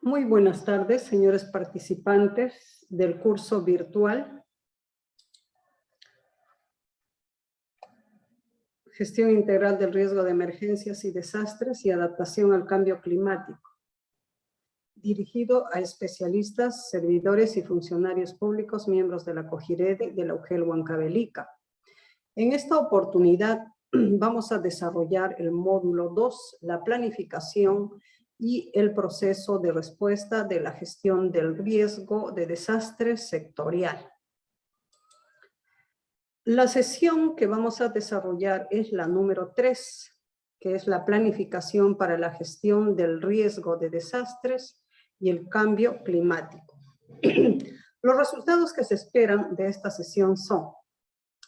Muy buenas tardes, señores participantes del curso virtual Gestión Integral del Riesgo de Emergencias y Desastres y Adaptación al Cambio Climático, dirigido a especialistas, servidores y funcionarios públicos, miembros de la COGIREDE de la UGEL Huancavelica. En esta oportunidad vamos a desarrollar el módulo 2, la planificación y el proceso de respuesta de la gestión del riesgo de desastre sectorial. La sesión que vamos a desarrollar es la número 3, que es la planificación para la gestión del riesgo de desastres y el cambio climático. Los resultados que se esperan de esta sesión son: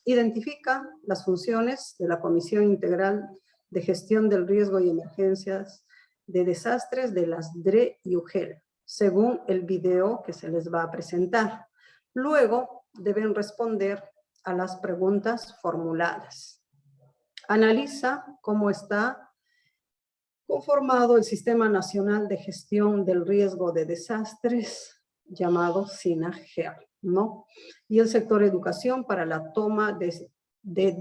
identifica las funciones de la Comisión Integral de Gestión del Riesgo y Emergencias de Desastres de las DRE y UGEL, según el video que se les va a presentar. Luego deben responder a las preguntas formuladas. Analiza cómo está conformado el Sistema Nacional de Gestión del Riesgo de Desastres, llamado SINAGER, ¿no? Y el sector educación para la toma de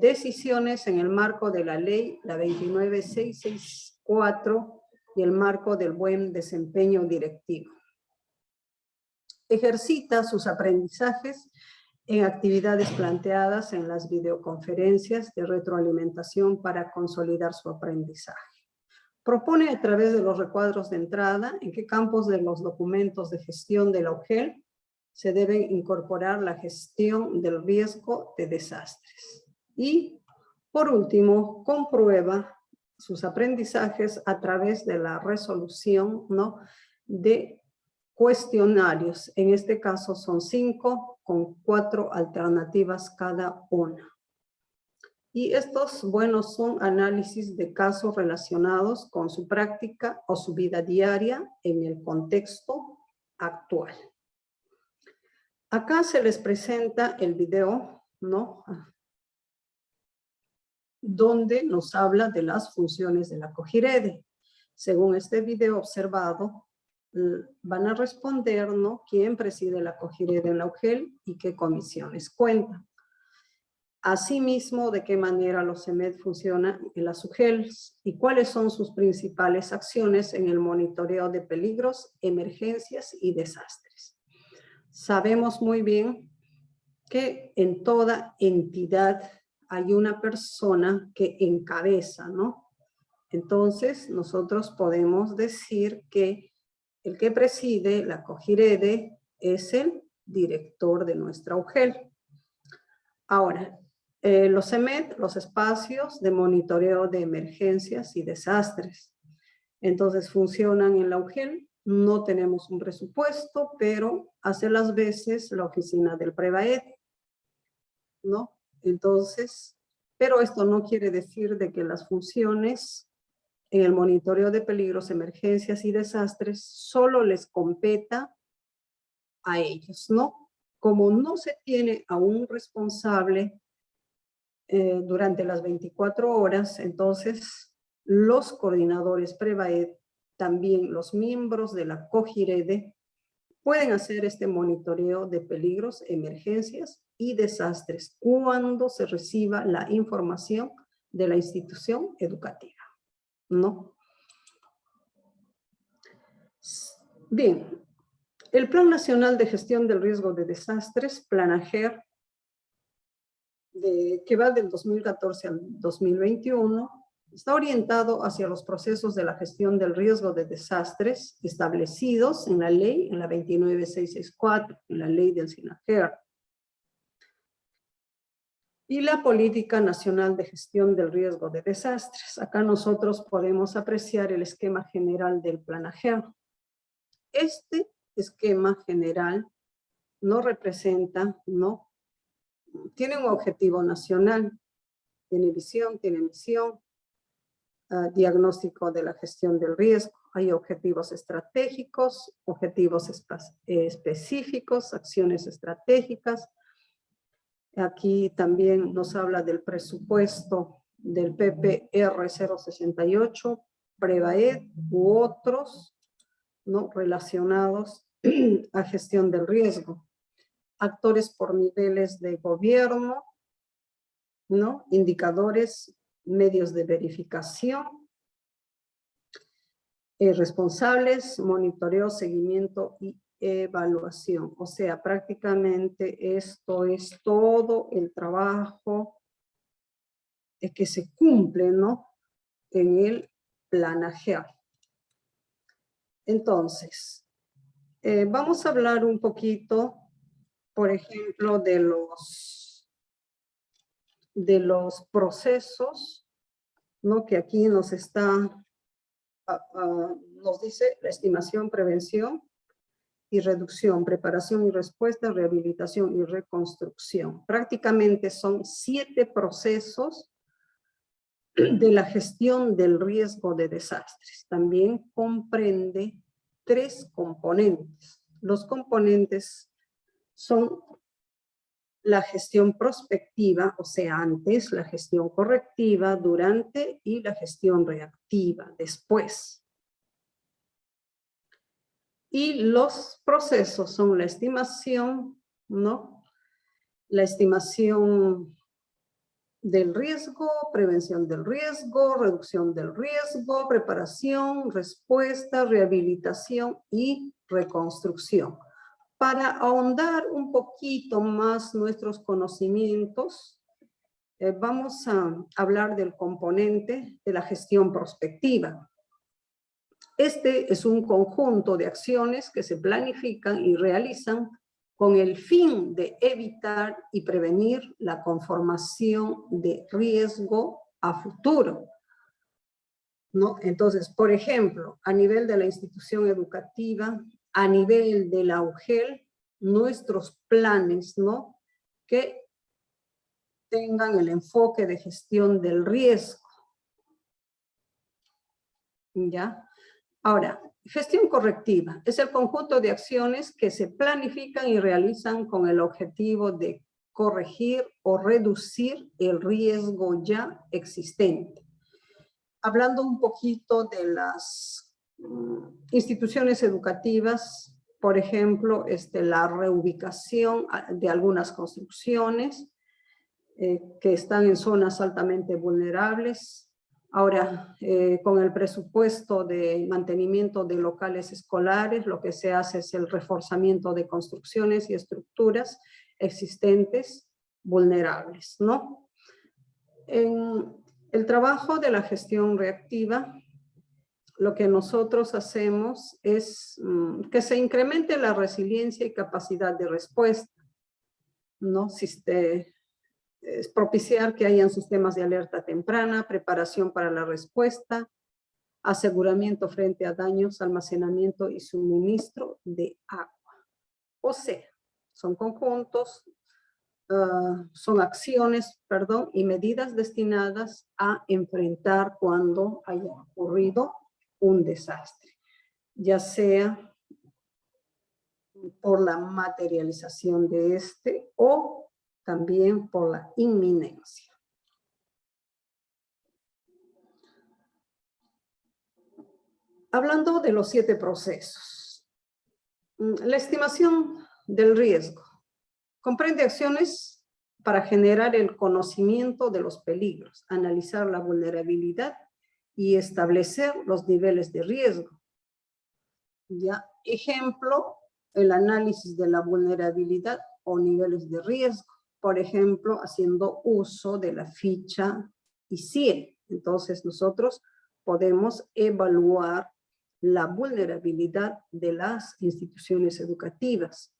decisiones en el marco de la ley, la 29664, y el marco del buen desempeño directivo. Ejercita sus aprendizajes en actividades planteadas en las videoconferencias de retroalimentación para consolidar su aprendizaje. Propone a través de los recuadros de entrada en qué campos de los documentos de gestión de la UGEL se debe incorporar la gestión del riesgo de desastres. Y, por último, comprueba sus aprendizajes a través de la resolución, ¿no?, de cuestionarios. En este caso son 5, con 4 alternativas cada una. Y estos, bueno, son análisis de casos relacionados con su práctica o su vida diaria en el contexto actual. Acá se les presenta el video, ¿no?, donde nos habla de las funciones de la COGIREDE. Según este video observado, van a responder, ¿no?, quién preside la COGIREDE en la UGEL y qué comisiones cuentan. Asimismo, de qué manera los CEMED funcionan en las UGELs y cuáles son sus principales acciones en el monitoreo de peligros, emergencias y desastres. Sabemos muy bien que en toda entidad hay una persona que encabeza, ¿no? Entonces, nosotros podemos decir que el que preside la COGIREDE es el director de nuestra UGEL. Ahora, los CEMED, los espacios de monitoreo de emergencias y desastres. Entonces, funcionan en la UGEL. No tenemos un presupuesto, pero hace las veces la oficina del PREVAED, ¿no? Entonces, pero esto no quiere decir de que las funciones en el monitoreo de peligros, emergencias y desastres solo les competa a ellos, ¿no? Como no se tiene a un responsable durante las 24 horas, entonces los coordinadores PREVAED, también los miembros de la COGIREDE, pueden hacer este monitoreo de peligros, emergencias y desastres cuando se reciba la información de la institución educativa, ¿no? Bien, el Plan Nacional de Gestión del Riesgo de Desastres, PLANAGER, que va del 2014 al 2021, está orientado hacia los procesos de la gestión del riesgo de desastres establecidos en la ley, en la 29664, en la ley del SINAGER. Y la Política Nacional de Gestión del Riesgo de Desastres. Acá nosotros podemos apreciar el esquema general del PLANAGER. Este esquema general no representa, ¿no?, tiene un objetivo nacional, tiene visión, tiene misión, diagnóstico de la gestión del riesgo, hay objetivos estratégicos, objetivos específicos, acciones estratégicas. Aquí también nos habla del presupuesto del PPR 068, PREVAED u otros, ¿no?, relacionados a gestión del riesgo. Actores por niveles de gobierno, ¿no?, indicadores, medios de verificación, responsables, monitoreo, seguimiento y evaluación. O sea, prácticamente esto es todo el trabajo que se cumple, ¿no?, en el planaje. Entonces, vamos a hablar un poquito, por ejemplo, de los procesos, ¿no?, que aquí nos dice la estimación, prevención y reducción, preparación y respuesta, rehabilitación y reconstrucción. Prácticamente son 7 procesos de la gestión del riesgo de desastres. También comprende 3 componentes. Los componentes son la gestión prospectiva, o sea, antes, la gestión correctiva, durante, y la gestión reactiva, después. Y los procesos son la estimación, ¿no?, la estimación del riesgo, prevención del riesgo, reducción del riesgo, preparación, respuesta, rehabilitación y reconstrucción. Para ahondar un poquito más nuestros conocimientos, vamos a hablar del componente de la gestión prospectiva. Este es un conjunto de acciones que se planifican y realizan con el fin de evitar y prevenir la conformación de riesgo a futuro, ¿no? Entonces, por ejemplo, a nivel de la institución educativa, a nivel de la UGEL, nuestros planes, ¿no?, que tengan el enfoque de gestión del riesgo, ¿ya? Ahora, gestión correctiva es el conjunto de acciones que se planifican y realizan con el objetivo de corregir o reducir el riesgo ya existente. Hablando un poquito de las instituciones educativas, por ejemplo, la reubicación de algunas construcciones que están en zonas altamente vulnerables. Ahora, con el presupuesto de mantenimiento de locales escolares, lo que se hace es el reforzamiento de construcciones y estructuras existentes vulnerables, ¿no? En el trabajo de la gestión reactiva, lo que nosotros hacemos es que se incremente la resiliencia y capacidad de respuesta, ¿no? Es propiciar que hayan sistemas de alerta temprana, preparación para la respuesta, aseguramiento frente a daños, almacenamiento y suministro de agua. O sea, son conjuntos, son acciones, perdón, y medidas destinadas a enfrentar cuando haya ocurrido un desastre, ya sea por la materialización de o también por la inminencia. Hablando de los 7 procesos, la estimación del riesgo comprende acciones para generar el conocimiento de los peligros, analizar la vulnerabilidad y establecer los niveles de riesgo. Ya, ejemplo, el análisis de la vulnerabilidad o niveles de riesgo. Por ejemplo, haciendo uso de la ficha ICIE. Entonces, nosotros podemos evaluar la vulnerabilidad de las instituciones educativas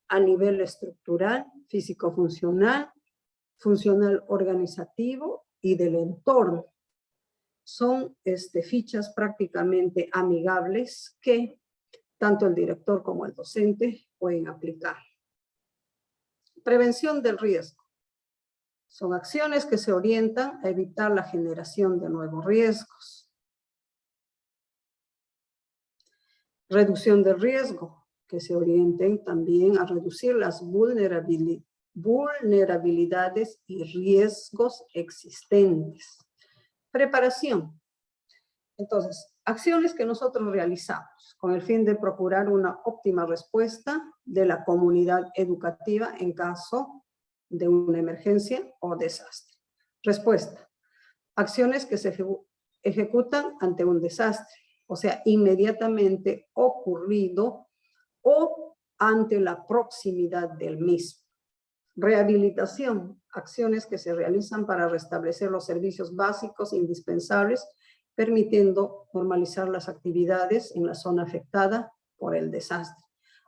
a nivel estructural, físico-funcional, funcional organizativo y del entorno. Son fichas prácticamente amigables que tanto el director como el docente pueden aplicar. Prevención del riesgo. Son acciones que se orientan a evitar la generación de nuevos riesgos. Reducción del riesgo, que se orienten también a reducir las vulnerabilidades y riesgos existentes. Preparación. Entonces, acciones que nosotros realizamos con el fin de procurar una óptima respuesta de la comunidad educativa en caso de una emergencia o desastre. Respuesta. Acciones que se ejecutan ante un desastre, o sea, inmediatamente ocurrido o ante la proximidad del mismo. Rehabilitación, acciones que se realizan para restablecer los servicios básicos indispensables, permitiendo normalizar las actividades en la zona afectada por el desastre.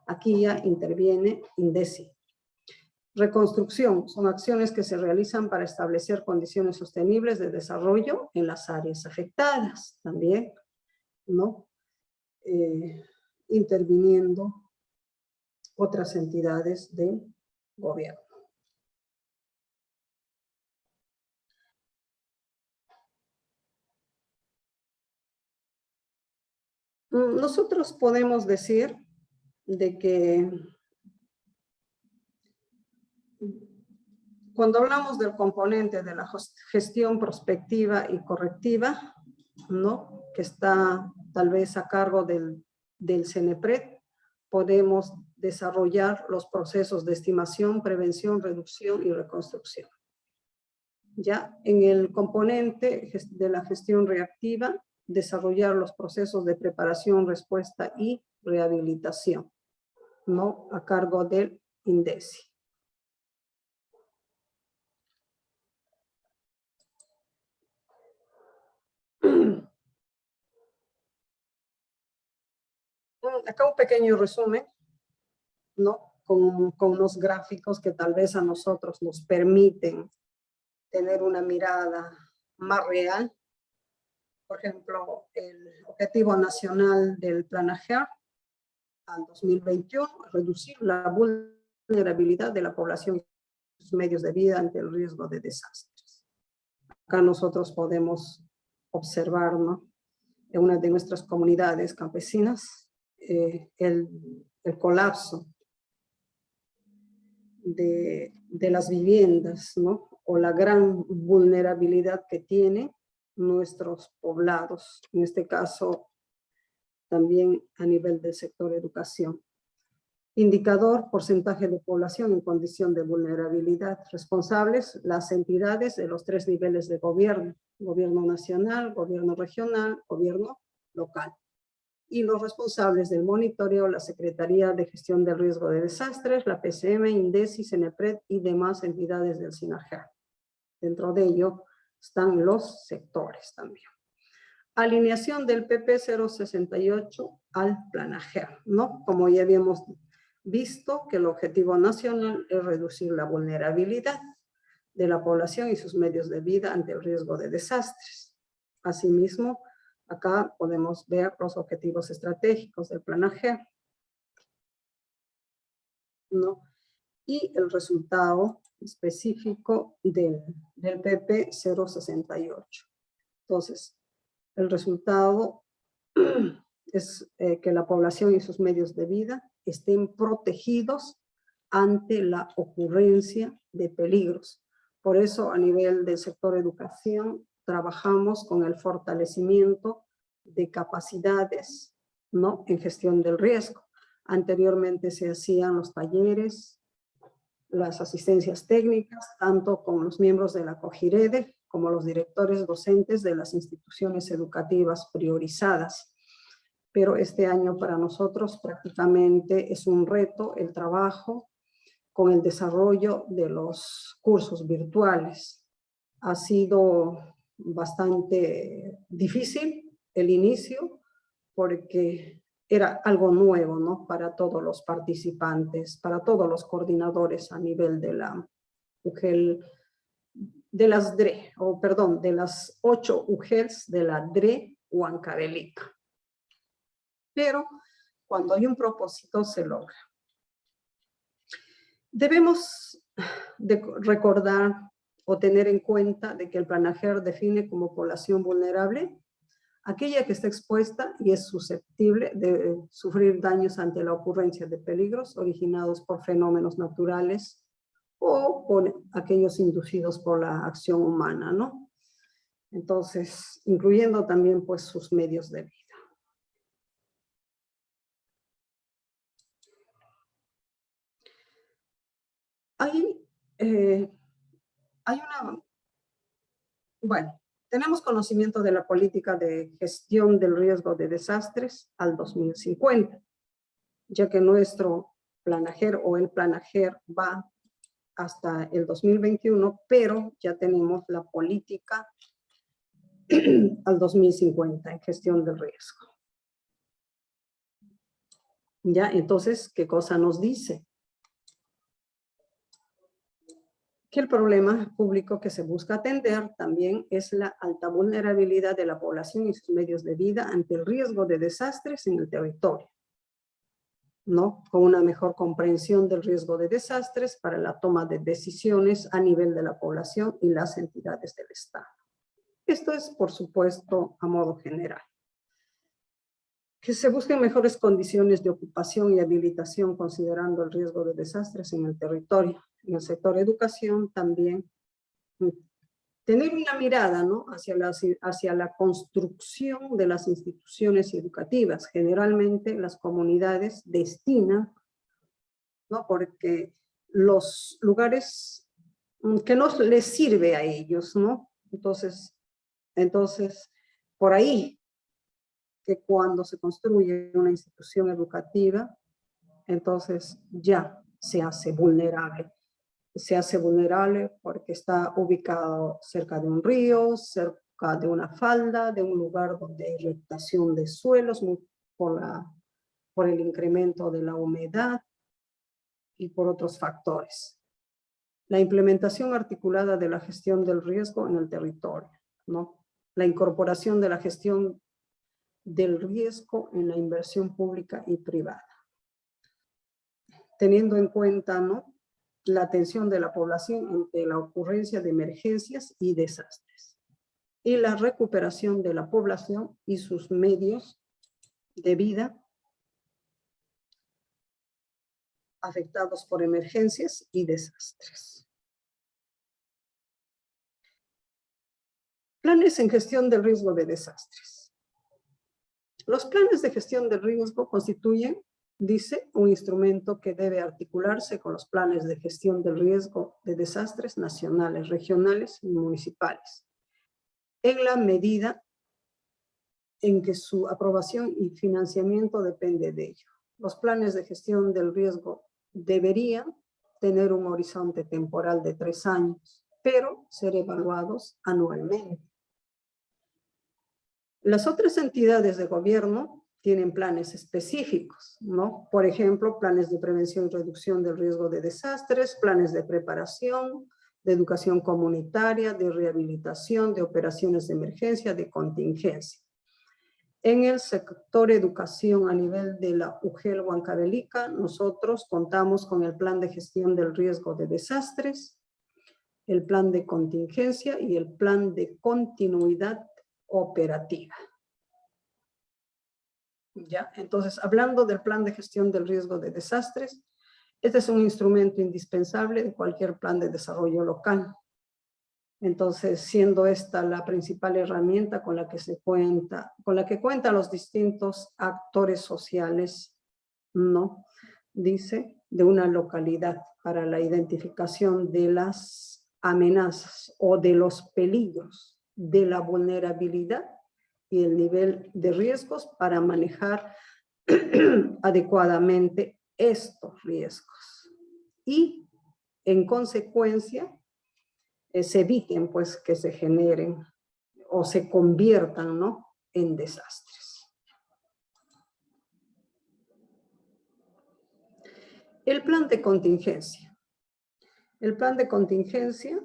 Aquí ya interviene INDECI. Reconstrucción, son acciones que se realizan para establecer condiciones sostenibles de desarrollo en las áreas afectadas, también, ¿no? Interviniendo otras entidades del gobierno. Nosotros podemos decir de que cuando hablamos del componente de la gestión prospectiva y correctiva, ¿no?, que está tal vez a cargo del CENEPRED, podemos desarrollar los procesos de estimación, prevención, reducción y reconstrucción. Ya en el componente de la gestión reactiva, desarrollar los procesos de preparación, respuesta y rehabilitación, ¿no?, a cargo del INDECI. Acá un pequeño resumen, ¿no?, con unos gráficos que tal vez a nosotros nos permiten tener una mirada más real. Por ejemplo, el objetivo nacional del Plan AGER al 2021, reducir la vulnerabilidad de la población y sus medios de vida ante el riesgo de desastres. Acá nosotros podemos observar, ¿no?, en una de nuestras comunidades campesinas, el colapso de las viviendas, ¿no?, o la gran vulnerabilidad que tienen nuestros poblados, en este caso también a nivel del sector educación. Indicador, porcentaje de población en condición de vulnerabilidad. Responsables, las entidades de los 3 niveles de gobierno: gobierno nacional, gobierno regional, gobierno local. Y los responsables del monitoreo, la Secretaría de Gestión del Riesgo de Desastres, la PCM, INDECI, CENEPRED y demás entidades del SINAGER. Dentro de ello están los sectores también. Alineación del PP 068 al Plan AGER, ¿no? Como ya habíamos visto que el objetivo nacional es reducir la vulnerabilidad de la población y sus medios de vida ante el riesgo de desastres. Asimismo, acá podemos ver los objetivos estratégicos del Plan AGER, ¿no?, y el resultado específico del PP 068. Entonces, el resultado es que la población y sus medios de vida estén protegidos ante la ocurrencia de peligros. Por eso, a nivel del sector educación, trabajamos con el fortalecimiento de capacidades, ¿no?, en gestión del riesgo. Anteriormente se hacían los talleres, las asistencias técnicas, tanto con los miembros de la COGIREDE como los directores docentes de las instituciones educativas priorizadas. Pero este año para nosotros prácticamente es un reto el trabajo con el desarrollo de los cursos virtuales. Ha sido bastante difícil el inicio porque era algo nuevo, ¿no?, para todos los participantes, para todos los coordinadores a nivel de la UGEL, de las DRE, o perdón, de las 8 UGELs de la DRE Huancavelica. Pero cuando hay un propósito se logra. Debemos de recordar o tener en cuenta de que el Plan AGER define como población vulnerable aquella que está expuesta y es susceptible de sufrir daños ante la ocurrencia de peligros originados por fenómenos naturales o por aquellos inducidos por la acción humana, ¿no? Entonces, incluyendo también pues sus medios de vida. hay una, bueno, tenemos conocimiento de la política de gestión del riesgo de desastres al 2050, ya que nuestro planajer o el planajer va hasta el 2021, pero ya tenemos la política al 2050 en gestión del riesgo. Ya, entonces, ¿qué cosa nos dice? Que el problema público que se busca atender también es la alta vulnerabilidad de la población y sus medios de vida ante el riesgo de desastres en el territorio, ¿no? Con una mejor comprensión del riesgo de desastres para la toma de decisiones a nivel de la población y las entidades del Estado. Esto es, por supuesto, a modo general. Que se busquen mejores condiciones de ocupación y habilitación considerando el riesgo de desastres en el territorio. En el sector educación también tener una mirada, ¿no?, hacia la construcción de las instituciones educativas. Generalmente las comunidades destinan, ¿no?, porque los lugares que no les sirve a ellos, ¿no? Entonces por ahí, que cuando se construye una institución educativa, entonces ya se hace vulnerable. Se hace vulnerable porque está ubicado cerca de un río, cerca de una falda, de un lugar donde hay irritación de suelos por el incremento de la humedad y por otros factores. La implementación articulada de la gestión del riesgo en el territorio, ¿no? La incorporación de la gestión del riesgo en la inversión pública y privada, teniendo en cuenta, ¿no?, la atención de la población ante la ocurrencia de emergencias y desastres, y la recuperación de la población y sus medios de vida afectados por emergencias y desastres. Planes en gestión del riesgo de desastres. Los planes de gestión del riesgo constituyen, dice, un instrumento que debe articularse con los planes de gestión del riesgo de desastres nacionales, regionales y municipales, en la medida en que su aprobación y financiamiento depende de ello. Los planes de gestión del riesgo deberían tener un horizonte temporal de 3 años, pero ser evaluados anualmente. Las otras entidades de gobierno tienen planes específicos, ¿no? Por ejemplo, planes de prevención y reducción del riesgo de desastres, planes de preparación, de educación comunitaria, de rehabilitación, de operaciones de emergencia, de contingencia. En el sector educación a nivel de la UGEL Huancavelica, nosotros contamos con el plan de gestión del riesgo de desastres, el plan de contingencia y el plan de continuidad operativa. ¿Ya? Entonces, hablando del plan de gestión del riesgo de desastres, este es un instrumento indispensable de cualquier plan de desarrollo local. Entonces, siendo esta la principal herramienta con la que cuentan los distintos actores sociales, ¿no?, dice, de una localidad para la identificación de las amenazas o de los peligros, de la vulnerabilidad y el nivel de riesgos para manejar adecuadamente estos riesgos. Y, en consecuencia, se eviten, pues, que se generen o se conviertan, ¿no?, en desastres. El plan de contingencia. El plan de contingencia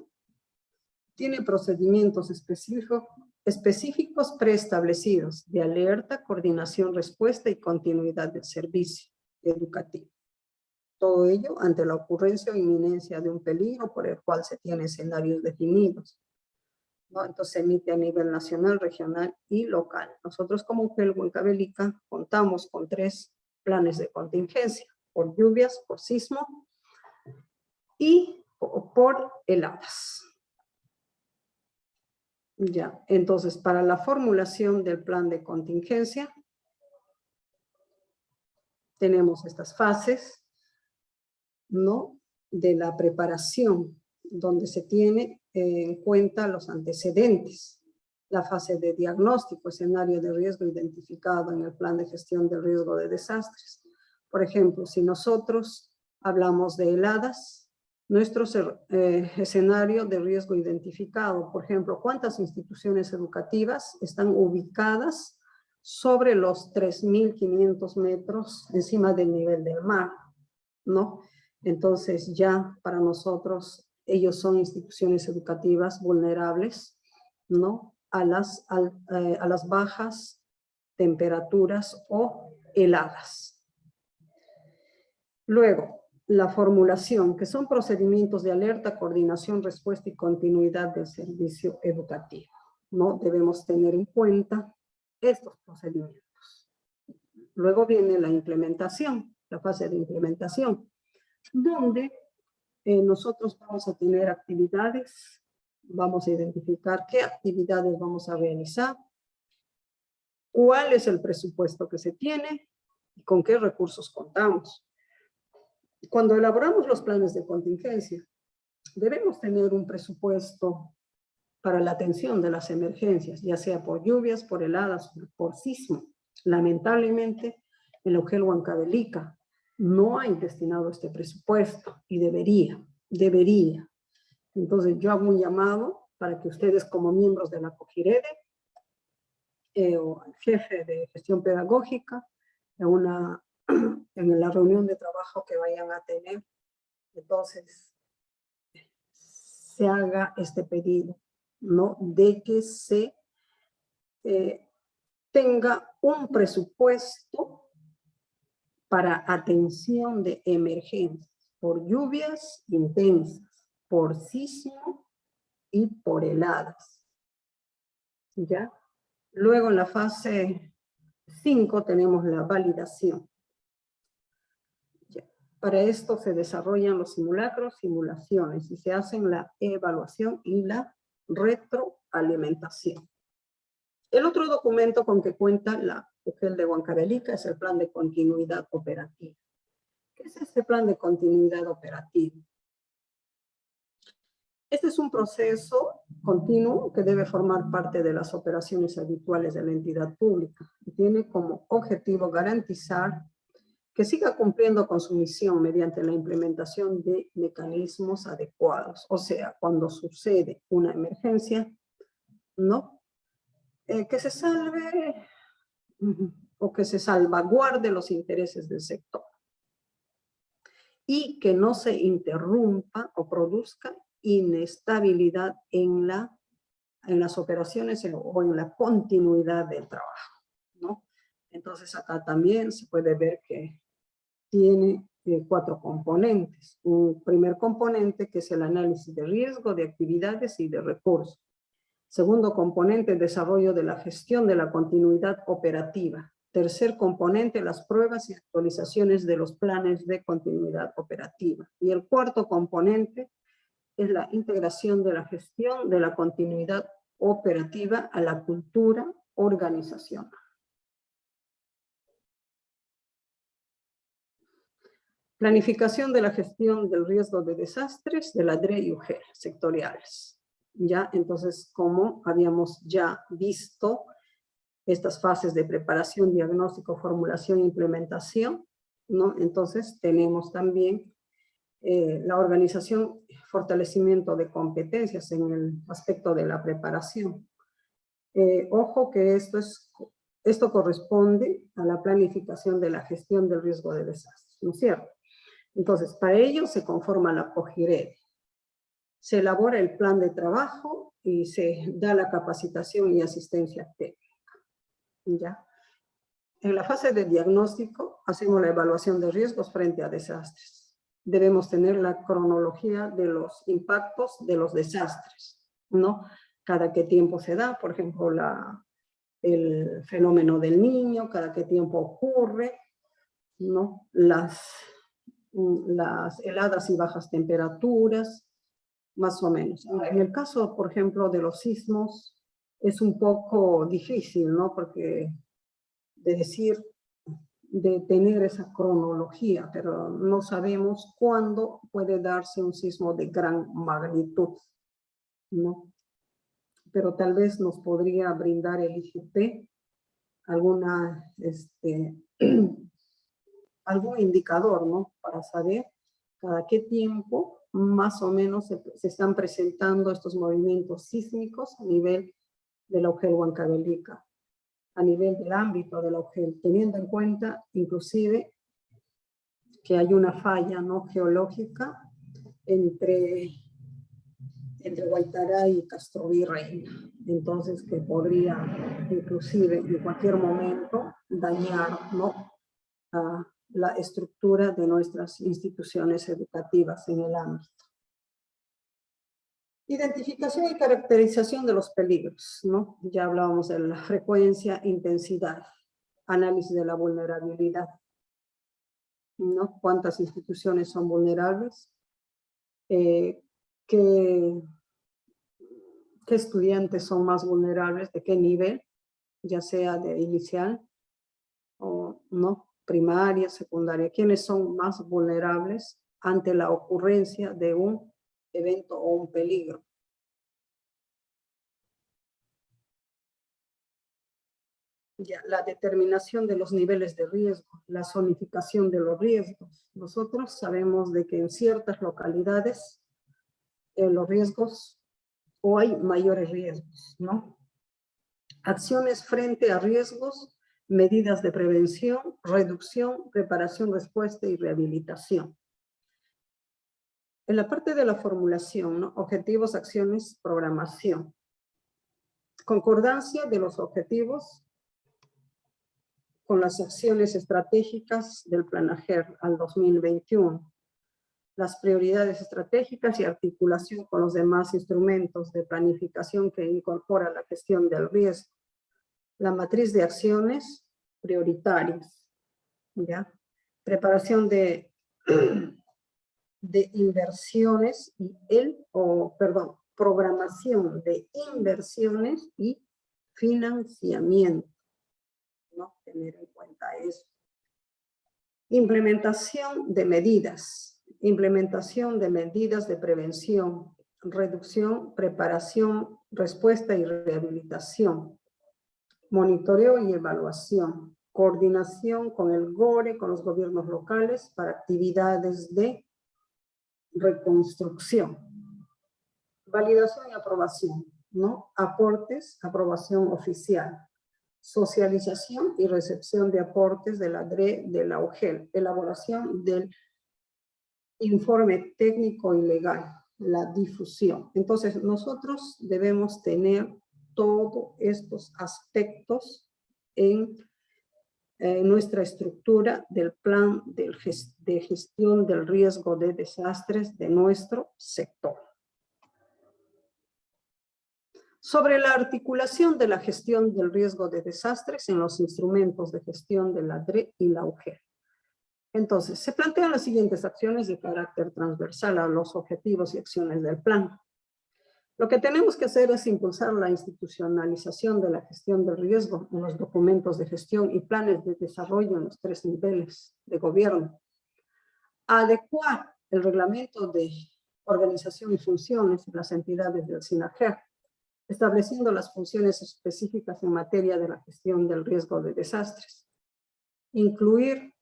tiene procedimientos específicos preestablecidos de alerta, coordinación, respuesta y continuidad del servicio educativo. Todo ello ante la ocurrencia o inminencia de un peligro por el cual se tienen escenarios definidos, ¿no? Entonces se emite a nivel nacional, regional y local. Nosotros como UGEL Huancavelica contamos con 3 planes de contingencia: por lluvias, por sismo y por heladas. Ya, entonces para la formulación del plan de contingencia tenemos estas fases, ¿no?, de la preparación donde se tiene en cuenta los antecedentes. La fase de diagnóstico, escenario de riesgo identificado en el plan de gestión del riesgo de desastres. Por ejemplo, si nosotros hablamos de heladas, nuestro escenario de riesgo identificado, por ejemplo, ¿cuántas instituciones educativas están ubicadas sobre los 3.500 metros encima del nivel del mar? ¿No? Entonces ya para nosotros ellos son instituciones educativas vulnerables, ¿no? A las bajas temperaturas o heladas. Luego, la formulación, que son procedimientos de alerta, coordinación, respuesta y continuidad del servicio educativo, ¿no? Debemos tener en cuenta estos procedimientos. Luego viene la implementación, la fase de implementación, donde nosotros vamos a tener actividades, vamos a identificar qué actividades vamos a realizar, cuál es el presupuesto que se tiene y con qué recursos contamos. Cuando elaboramos los planes de contingencia, debemos tener un presupuesto para la atención de las emergencias, ya sea por lluvias, por heladas, por sismo. Lamentablemente, en Urgel Huancavelica no hay destinado este presupuesto y debería. Entonces yo hago un llamado para que ustedes como miembros de la COGIREDE o jefe de gestión pedagógica, en la reunión de trabajo que vayan a tener, entonces se haga este pedido, ¿no? De que se tenga un presupuesto para atención de emergencias, por lluvias intensas, por sismo y por heladas. ¿Ya? Luego en la fase 5 tenemos la validación. Para esto se desarrollan los simulacros, simulaciones, y se hacen la evaluación y la retroalimentación. El otro documento con que cuenta la Urgel de Huancavelica es el plan de continuidad operativa. ¿Qué es este plan de continuidad operativa? Este es un proceso continuo que debe formar parte de las operaciones habituales de la entidad pública y tiene como objetivo garantizar que siga cumpliendo con su misión mediante la implementación de mecanismos adecuados. O sea, cuando sucede una emergencia, ¿no? Que se salve o que se salvaguarde los intereses del sector y que no se interrumpa o produzca inestabilidad en las operaciones o en la continuidad del trabajo, ¿no? Entonces acá también se puede ver que tiene 4 componentes. Un primer componente que es el análisis de riesgo, de actividades y de recursos. Segundo componente, desarrollo de la gestión de la continuidad operativa. Tercer componente, las pruebas y actualizaciones de los planes de continuidad operativa. Y el cuarto componente es la integración de la gestión de la continuidad operativa a la cultura organizacional. Planificación de la gestión del riesgo de desastres de la DRE y UGEL sectoriales. Ya, entonces, como habíamos ya visto estas fases de preparación, diagnóstico, formulación e implementación, ¿no? Entonces, tenemos también la organización, fortalecimiento de competencias en el aspecto de la preparación. Ojo que esto corresponde a la planificación de la gestión del riesgo de desastres, ¿no es cierto? Entonces, para ello se conforma la COGIREDE. Se elabora el plan de trabajo y se da la capacitación y asistencia técnica. ¿Ya? En la fase de diagnóstico hacemos la evaluación de riesgos frente a desastres. Debemos tener la cronología de los impactos de los desastres, ¿no? Cada qué tiempo se da, por ejemplo, el fenómeno del Niño, cada qué tiempo ocurre, ¿no? Las heladas y bajas temperaturas, más o menos. En el caso, por ejemplo, de los sismos, es un poco difícil, ¿no? Porque de decir de tener esa cronología, pero no sabemos cuándo puede darse un sismo de gran magnitud, ¿no? Pero tal vez nos podría brindar el IGP alguna, algún indicador, ¿no? Para saber cada qué tiempo más o menos se están presentando estos movimientos sísmicos a nivel de la Urgel Huancavelica, a nivel del ámbito de la Urgel, teniendo en cuenta inclusive que hay una falla, ¿no?, geológica entre Guaytará y Castrovirrey, entonces que podría inclusive en cualquier momento dañar, ¿no?, a la estructura de nuestras instituciones educativas en el ámbito. Identificación y caracterización de los peligros, ¿no? Ya hablábamos de la frecuencia, intensidad, análisis de la vulnerabilidad, ¿no? ¿Cuántas instituciones son vulnerables? ¿Qué estudiantes son más vulnerables? ¿De qué nivel? Ya sea de inicial o no, primaria, secundaria. ¿Quiénes son más vulnerables ante la ocurrencia de un evento o un peligro? Ya, la determinación de los niveles de riesgo, la zonificación de los riesgos. Nosotros sabemos de que en ciertas localidades los riesgos o hay mayores riesgos, ¿no? Acciones frente a riesgos, medidas de prevención, reducción, preparación, respuesta y rehabilitación. En la parte de la formulación, ¿no? Objetivos, acciones, programación. Concordancia de los objetivos con las acciones estratégicas del Plan AGER al 2021. Las prioridades estratégicas y articulación con los demás instrumentos de planificación que incorpora la gestión del riesgo. La matriz de acciones prioritarias, ¿ya? Preparación de inversiones y programación de inversiones y financiamiento, ¿no? Tener en cuenta eso. Implementación de medidas de prevención, reducción, preparación, respuesta y rehabilitación, monitoreo y evaluación, coordinación con el GORE, con los gobiernos locales para actividades de reconstrucción, validación y aprobación, ¿no? Aportes, aprobación oficial, socialización y recepción de aportes de la DRE, de la UGEL, elaboración del informe técnico y legal, la difusión. Entonces, nosotros debemos tener todos estos aspectos en nuestra estructura del plan de gestión del riesgo de desastres de nuestro sector. Sobre la articulación de la gestión del riesgo de desastres en los instrumentos de gestión de la DRE y la UGEL. Entonces, se plantean las siguientes acciones de carácter transversal a los objetivos y acciones del plan. Lo que tenemos que hacer es impulsar la institucionalización de la gestión del riesgo en los documentos de gestión y planes de desarrollo en los 3 niveles de gobierno. Adecuar el reglamento de organización y funciones en las entidades del SINAGER, estableciendo las funciones específicas en materia de la gestión del riesgo de desastres. Incluir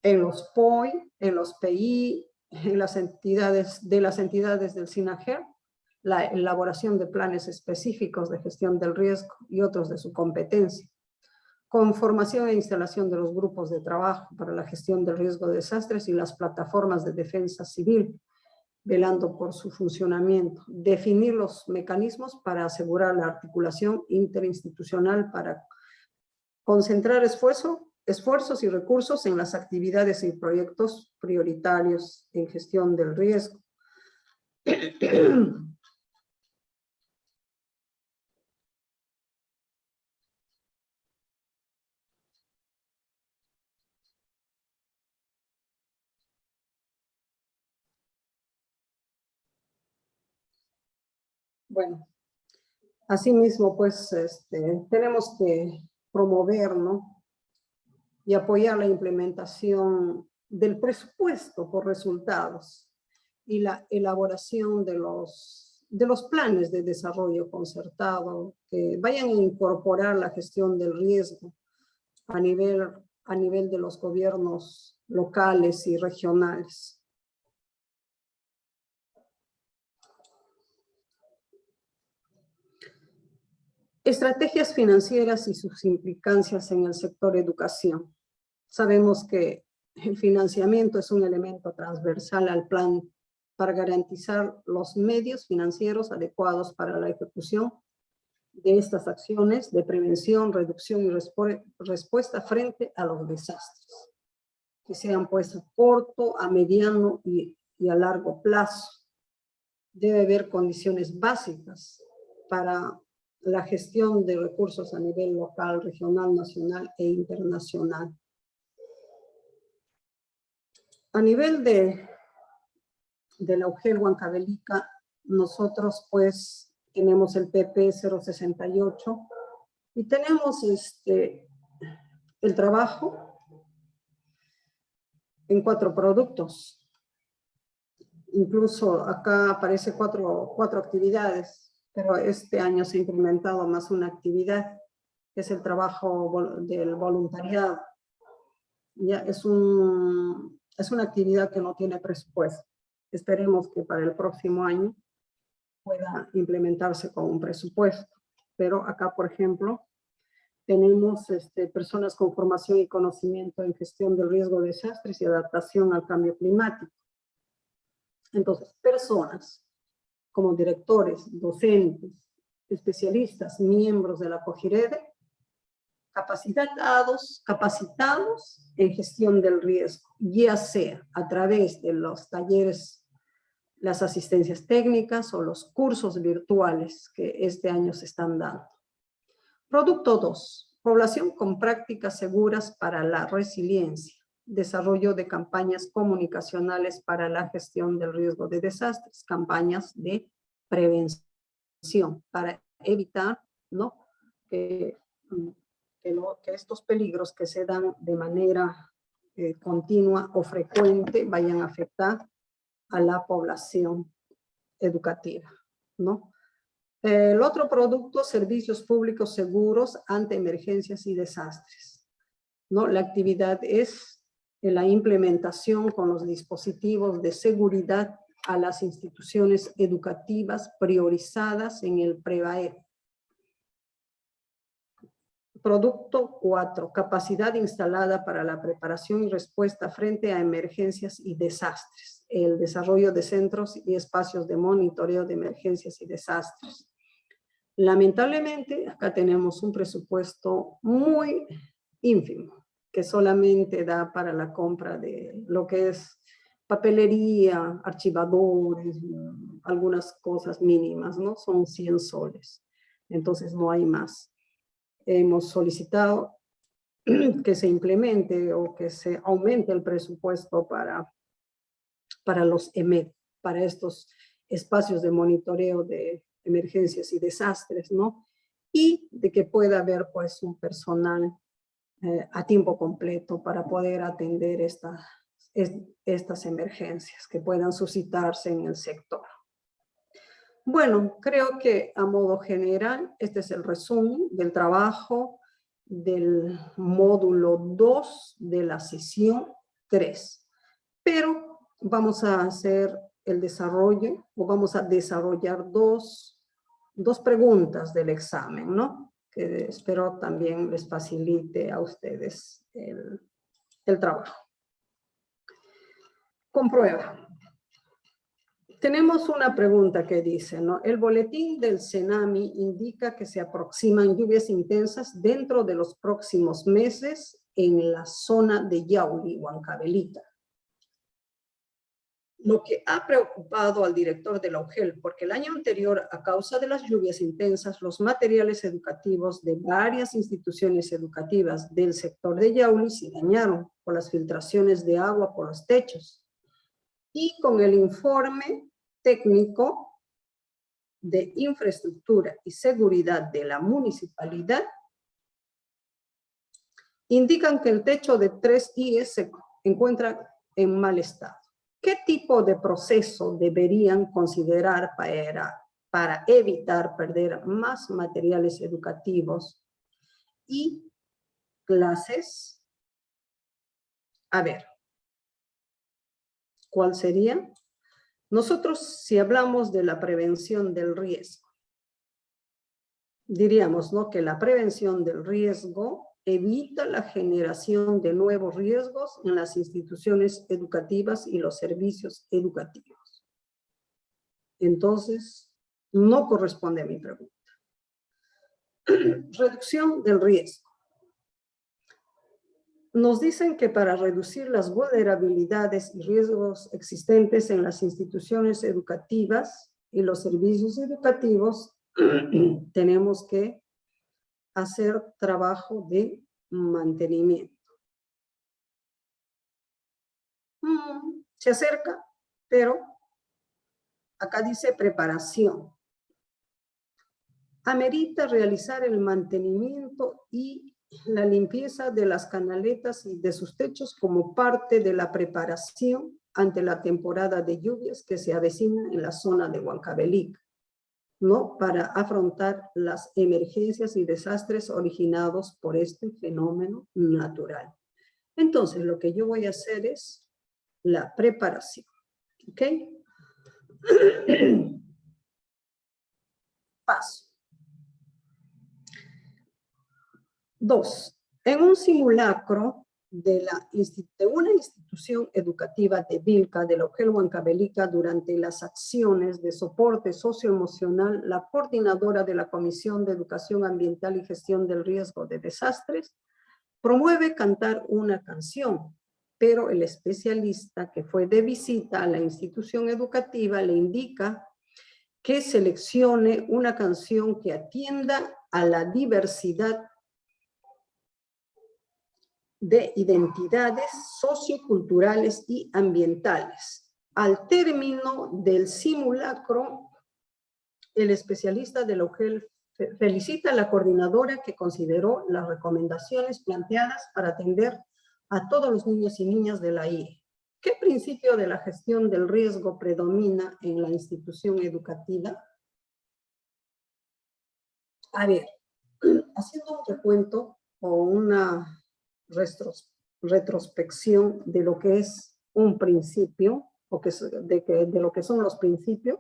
en los POI, en los PI, en las entidades del SINAGER, la elaboración de planes específicos de gestión del riesgo y otros de su competencia. Conformación e instalación de los grupos de trabajo para la gestión del riesgo de desastres y las plataformas de defensa civil, velando por su funcionamiento. Definir los mecanismos para asegurar la articulación interinstitucional para concentrar esfuerzos y recursos en las actividades y proyectos prioritarios en gestión del riesgo. Bueno, asimismo, pues, tenemos que promover, ¿no?, y apoyar la implementación del presupuesto por resultados y la elaboración de los planes de desarrollo concertado que vayan a incorporar la gestión del riesgo a nivel de los gobiernos locales y regionales. Estrategias financieras y sus implicancias en el sector educación. Sabemos que el financiamiento es un elemento transversal al plan para garantizar los medios financieros adecuados para la ejecución de estas acciones de prevención, reducción y respuesta frente a los desastres, que sean pues a corto, a mediano y a largo plazo. Debe haber condiciones básicas para la gestión de recursos a nivel local, regional, nacional e internacional. A nivel de la UGEL Huancavelica, nosotros pues tenemos el PP 068 y tenemos el trabajo en 4 productos. Incluso acá aparece cuatro actividades, pero este año se ha incrementado más una actividad, que es el trabajo del voluntariado. Ya es una actividad que no tiene presupuesto. Esperemos que para el próximo año pueda implementarse con un presupuesto. Pero acá, por ejemplo, tenemos personas con formación y conocimiento en gestión del riesgo de desastres y adaptación al cambio climático. Entonces, personas como directores, docentes, especialistas, miembros de la COGIREDE, capacitados en gestión del riesgo, ya sea a través de los talleres, las asistencias técnicas o los cursos virtuales que este año se están dando. Producto 2, población con prácticas seguras para la resiliencia, desarrollo de campañas comunicacionales para la gestión del riesgo de desastres, campañas de prevención para evitar, ¿no?, que estos peligros que se dan de manera continua o frecuente vayan a afectar a la población educativa, ¿no? El otro producto, servicios públicos seguros ante emergencias y desastres, ¿no? La actividad es la implementación con los dispositivos de seguridad a las instituciones educativas priorizadas en el PREVAED. Producto 4, capacidad instalada para la preparación y respuesta frente a emergencias y desastres. El desarrollo de centros y espacios de monitoreo de emergencias y desastres. Lamentablemente, acá tenemos un presupuesto muy ínfimo, que solamente da para la compra de lo que es papelería, archivadores, algunas cosas mínimas, ¿no? Son 100 soles. Entonces no hay más. Hemos solicitado que se implemente o que se aumente el presupuesto para los EMED, para estos espacios de monitoreo de emergencias y desastres, ¿no? Y de que pueda haber pues un personal a tiempo completo para poder atender estas emergencias que puedan suscitarse en el sector. Bueno, creo que a modo general, este es el resumen del trabajo del módulo 2 de la sesión 3. Pero vamos a hacer el desarrollo, o vamos a desarrollar dos preguntas del examen, ¿no? Que espero también les facilite a ustedes el trabajo. Comprueba. Tenemos una pregunta que dice, ¿no? El boletín del CENAMI indica que se aproximan lluvias intensas dentro de los próximos meses en la zona de Yauli, Huancavelica. Lo que ha preocupado al director de la UGEL, porque el año anterior, a causa de las lluvias intensas, los materiales educativos de varias instituciones educativas del sector de Yauli se dañaron por las filtraciones de agua por los techos. Y con el informe técnico de infraestructura y seguridad de la municipalidad, indican que el techo de 3 IES se encuentra en mal estado. ¿Qué tipo de proceso deberían considerar para evitar perder más materiales educativos y clases? A ver, ¿cuál sería? Nosotros, si hablamos de la prevención del riesgo, diríamos, ¿no?, que la prevención del riesgo evita la generación de nuevos riesgos en las instituciones educativas y los servicios educativos. Entonces, no corresponde a mi pregunta. Reducción del riesgo. Nos dicen que para reducir las vulnerabilidades y riesgos existentes en las instituciones educativas y los servicios educativos, tenemos que hacer trabajo de mantenimiento. Se acerca, pero acá dice preparación. Amerita realizar el mantenimiento y la limpieza de las canaletas y de sus techos como parte de la preparación ante la temporada de lluvias que se avecina en la zona de Huancavelica, ¿no?, para afrontar las emergencias y desastres originados por este fenómeno natural. Entonces, lo que yo voy a hacer es la preparación, ¿ok? Paso. 2. En un simulacro de una institución educativa de Vilca, de la UGEL Huancavelica, durante las acciones de soporte socioemocional, la coordinadora de la Comisión de Educación Ambiental y Gestión del Riesgo de Desastres promueve cantar una canción, pero el especialista que fue de visita a la institución educativa le indica que seleccione una canción que atienda a la diversidad de identidades socioculturales y ambientales. Al término del simulacro, el especialista de la UGEL felicita a la coordinadora que consideró las recomendaciones planteadas para atender a todos los niños y niñas de la IE. ¿Qué principio de la gestión del riesgo predomina en la institución educativa? A ver, haciendo un recuento o una retrospección de lo que es un principio, o de lo que son los principios.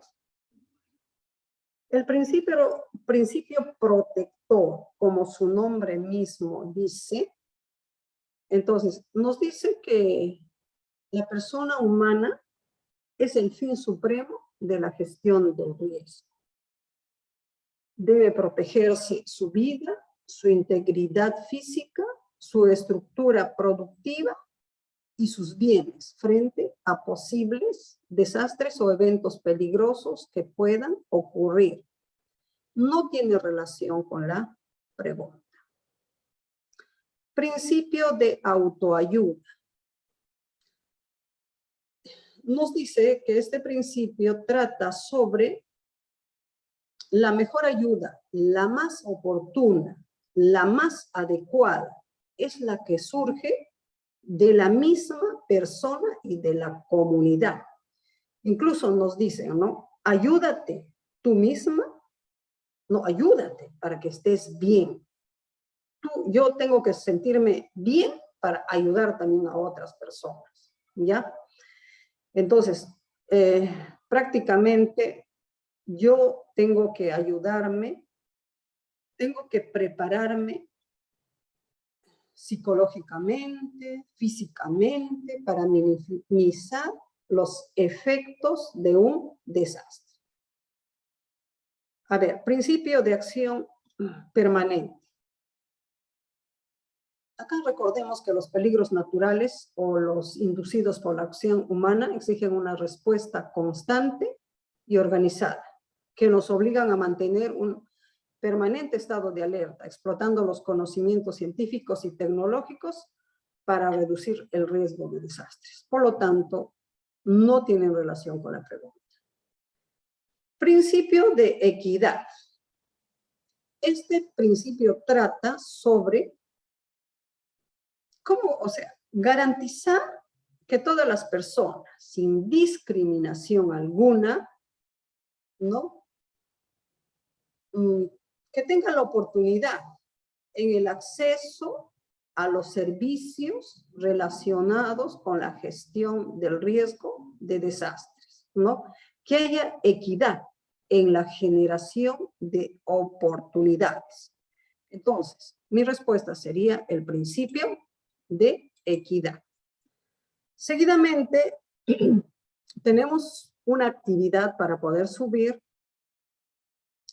El principio protector, como su nombre mismo dice, entonces nos dice que la persona humana es el fin supremo de la gestión del riesgo. Debe protegerse su vida, su integridad física, su estructura productiva y sus bienes frente a posibles desastres o eventos peligrosos que puedan ocurrir. No tiene relación con la pregunta. Principio de autoayuda. Nos dice que este principio trata sobre la mejor ayuda, la más oportuna, la más adecuada, es la que surge de la misma persona y de la comunidad. Incluso nos dicen, ¿no? Ayúdate tú misma, no, ayúdate para que estés bien. Yo tengo que sentirme bien para ayudar también a otras personas, ¿ya? Entonces, prácticamente yo tengo que ayudarme, tengo que prepararme psicológicamente, físicamente, para minimizar los efectos de un desastre. A ver, principio de acción permanente. Acá recordemos que los peligros naturales o los inducidos por la acción humana exigen una respuesta constante y organizada, que nos obligan a mantener un permanente estado de alerta, explotando los conocimientos científicos y tecnológicos para reducir el riesgo de desastres. Por lo tanto, no tienen relación con la pregunta. Principio de equidad. Este principio trata sobre ¿cómo? O sea, garantizar que todas las personas, sin discriminación alguna, ¿no? Que tengan la oportunidad en el acceso a los servicios relacionados con la gestión del riesgo de desastres, ¿no? Que haya equidad en la generación de oportunidades. Entonces, mi respuesta sería el principio de equidad. Seguidamente, tenemos una actividad para poder subir.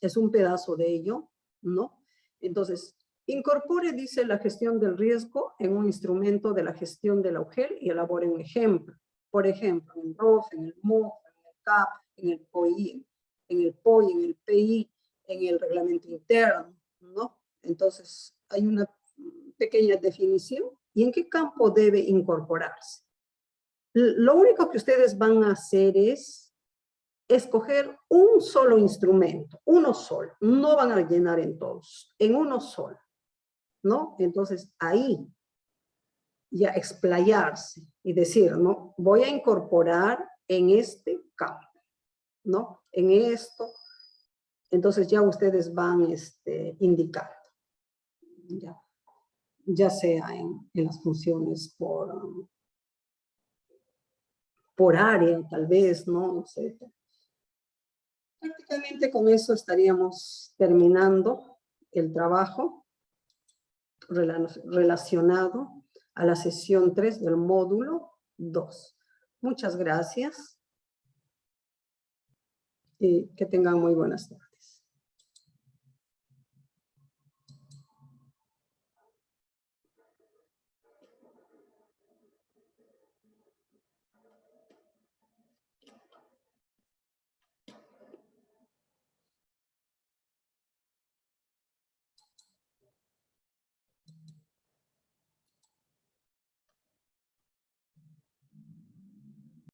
Es un pedazo de ello, ¿no? Entonces, incorpore, dice, la gestión del riesgo en un instrumento de la gestión de la UGEL y elabore un ejemplo. Por ejemplo, en el ROF, en el MOF, en el CAP, en el POI, en el POI, en el PI, en el reglamento interno, ¿no? Entonces, hay una pequeña definición. ¿Y en qué campo debe incorporarse? Lo único que ustedes van a hacer es escoger un solo instrumento, uno solo, no van a llenar en todos, en uno solo, ¿no? Entonces ahí ya explayarse y decir, ¿no? Voy a incorporar en este campo, ¿no? En esto, entonces ya ustedes van indicando, ya sea en las funciones por área, tal vez, ¿no? No sé. Prácticamente con eso estaríamos terminando el trabajo relacionado a la sesión 3 del módulo 2. Muchas gracias y que tengan muy buenas tardes.